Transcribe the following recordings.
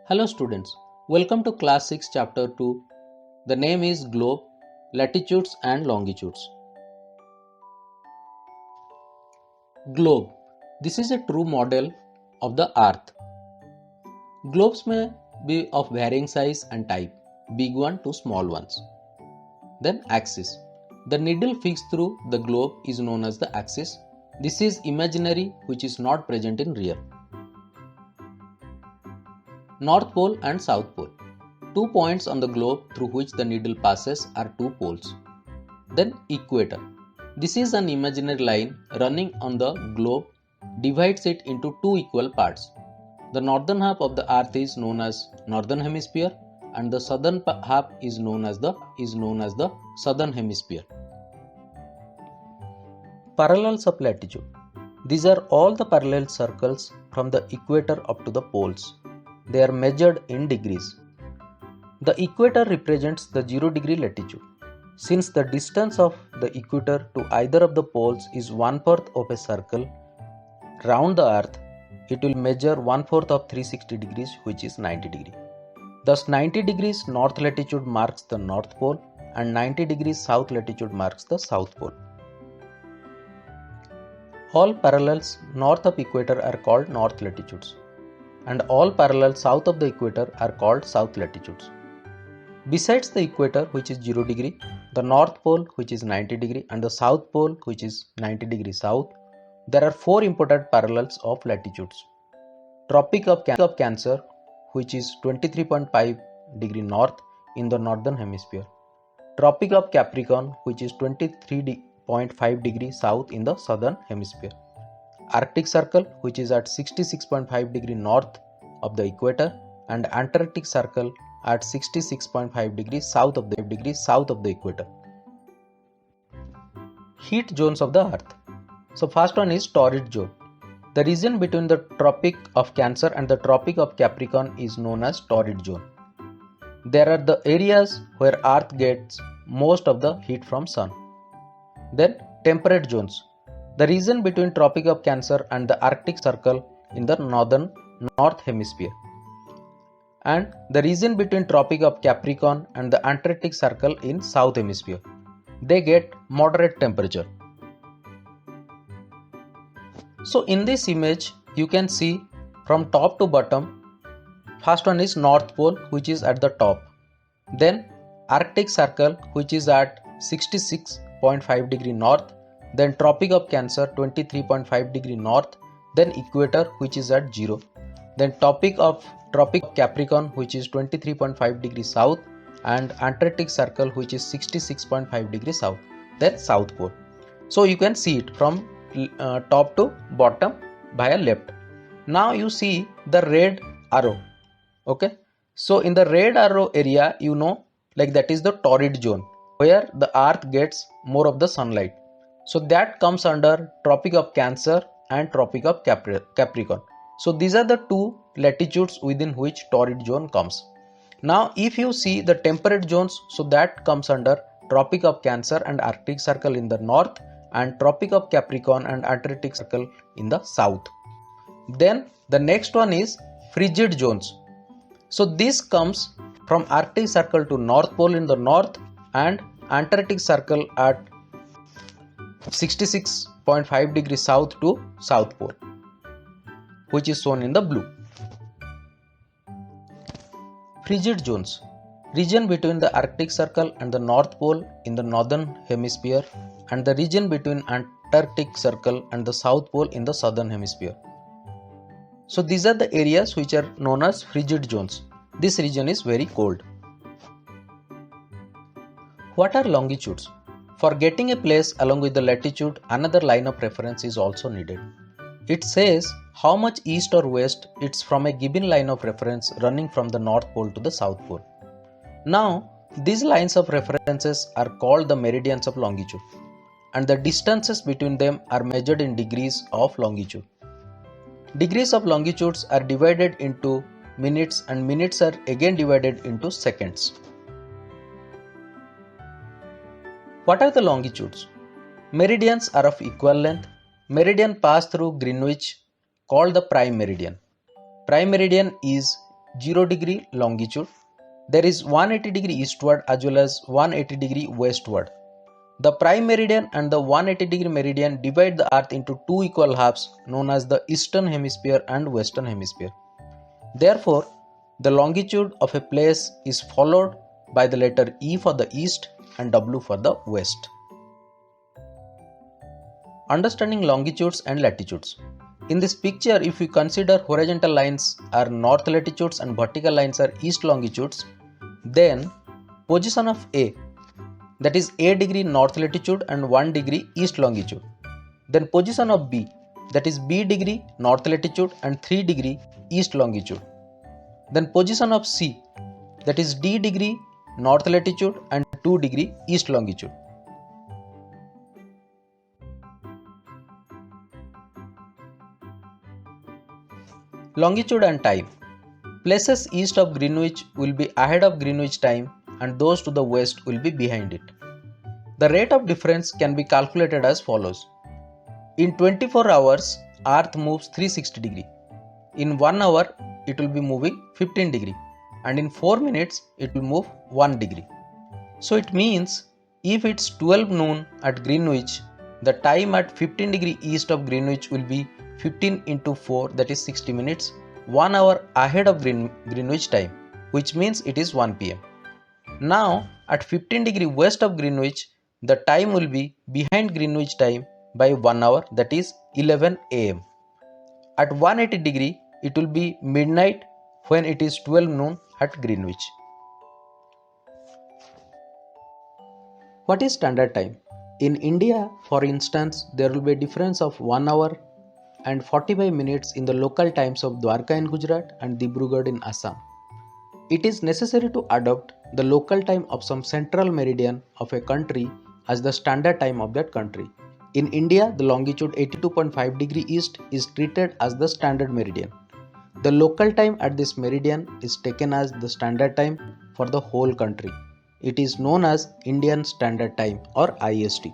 Hello students, welcome to class 6 chapter 2. The name is Globe, Latitudes and Longitudes. Globe. This is a true model of the earth. Globes may be of varying size and type, big one to small ones. Then axis. The needle fixed through the globe is known as the axis. This is imaginary which is not present in real. North Pole and South Pole. 2 points on the globe through which the needle passes are 2 poles. Then equator. This is an imaginary line running on the globe, divides it into 2 equal parts. The northern half of the earth is known as northern hemisphere and the southern half is known as the southern hemisphere. Parallels of latitude. These are all the parallel circles from the equator up to the poles. They are measured in degrees. The equator represents the 0 degree latitude. Since the distance of the equator to either of the poles is 1/4 of a circle round the earth, it will measure 1/4 of 360 degrees, which is 90 degrees. Thus 90 degrees north latitude marks the North Pole and 90 degrees south latitude marks the South Pole. All parallels north of equator are called north latitudes, and all parallels south of the equator are called south latitudes. Besides the equator, which is 0 degree, the North Pole, which is 90 degree, and the South Pole, which is 90 degree south, there are 4 important parallels of latitudes. Tropic of Cancer, which is 23.5 degree north in the northern hemisphere. Tropic of Capricorn, which is 23.5 degree south in the southern hemisphere. Arctic Circle, which is at 66.5 degree north of the equator, and Antarctic Circle at 66.5 degrees south of the equator. Heat zones of the earth. So first one is torrid zone. The region between the Tropic of Cancer and the Tropic of Capricorn is known as torrid zone. There are the areas where earth gets most of the heat from sun. Then temperate zones. The region between Tropic of Cancer and the Arctic Circle in the north hemisphere, and the region between Tropic of Capricorn and the Antarctic Circle in south hemisphere. They get moderate temperature. So in this image you can see from top to bottom. First one is North Pole, which is at the top. Then Arctic Circle, which is at 66.5 degree north. Then Tropic of Cancer 23.5 degree north. Then equator, which is at 0. Then Tropic of Capricorn, which is 23.5 degrees south, and Antarctic Circle, which is 66.5 degrees south. Then South Pole. So you can see it from top to bottom via left. Now you see the red arrow. Okay, so in the red arrow area, that is the torrid zone where the earth gets more of the sunlight. So that comes under Tropic of Cancer and Tropic of Capricorn. So these are the 2 latitudes within which torrid zone comes. Now if you see the temperate zones, so that comes under Tropic of Cancer and Arctic Circle in the north, and Tropic of Capricorn and Antarctic Circle in the south. Then the next one is frigid zones. So this comes from Arctic Circle to North Pole in the north and Antarctic Circle at 66.5 degrees south to South Pole, which is shown in the blue. Frigid zones. Region between the Arctic Circle and the North Pole in the northern hemisphere, and the region between Antarctic Circle and the South Pole in the southern hemisphere. So these are the areas which are known as frigid zones. This region is very cold. What are longitudes? For getting a place along with the latitude, another line of reference is also needed. It says how much east or west it's from a given line of reference running from the North Pole to the South Pole. Now, these lines of references are called the meridians of longitude, and the distances between them are measured in degrees of longitude. Degrees of longitudes are divided into minutes, and minutes are again divided into seconds. What are the longitudes? Meridians are of equal length. Meridian pass through Greenwich, called the prime meridian. Prime meridian is 0 degree longitude. There is 180 degree eastward as well as 180 degree westward. The prime meridian and the 180 degree meridian divide the earth into two equal halves known as the eastern hemisphere and western hemisphere. Therefore, the longitude of a place is followed by the letter E for the east and W for the west. Understanding longitudes and latitudes. In this picture, if we consider horizontal lines are north latitudes and vertical lines are east longitudes, then position of A, that is A degree north latitude and 1 degree east longitude. Then position of B, that is B degree north latitude and 3 degree east longitude. Then position of C, that is D degree north latitude and 2 degree east longitude. Longitude and time. Places east of Greenwich will be ahead of Greenwich time and those to the west will be behind it. The rate of difference can be calculated as follows. In 24 hours, Earth moves 360 degree. In 1 hour, it will be moving 15 degree and in 4 minutes, it will move 1 degree. So it means if it's 12 noon at Greenwich, the time at 15 degree east of Greenwich will be 15 into 4, that is 60 minutes, 1 hour ahead of Greenwich time, which means it is 1 pm. Now at 15 degree west of Greenwich, the time will be behind Greenwich time by 1 hour, that is 11 am. At 180 degree, it will be midnight when it is 12 noon at Greenwich. What is standard time? In India, for instance, there will be a difference of 1 hour and 45 minutes in the local times of Dwarka in Gujarat and Dibrugarh in Assam. It is necessary to adopt the local time of some central meridian of a country as the standard time of that country. In India, the longitude 82.5 degree east is treated as the standard meridian. The local time at this meridian is taken as the standard time for the whole country. It is known as Indian Standard Time or IST.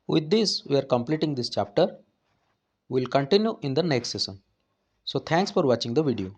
With this, we are completing this chapter. We will continue in the next session. So thanks for watching the video.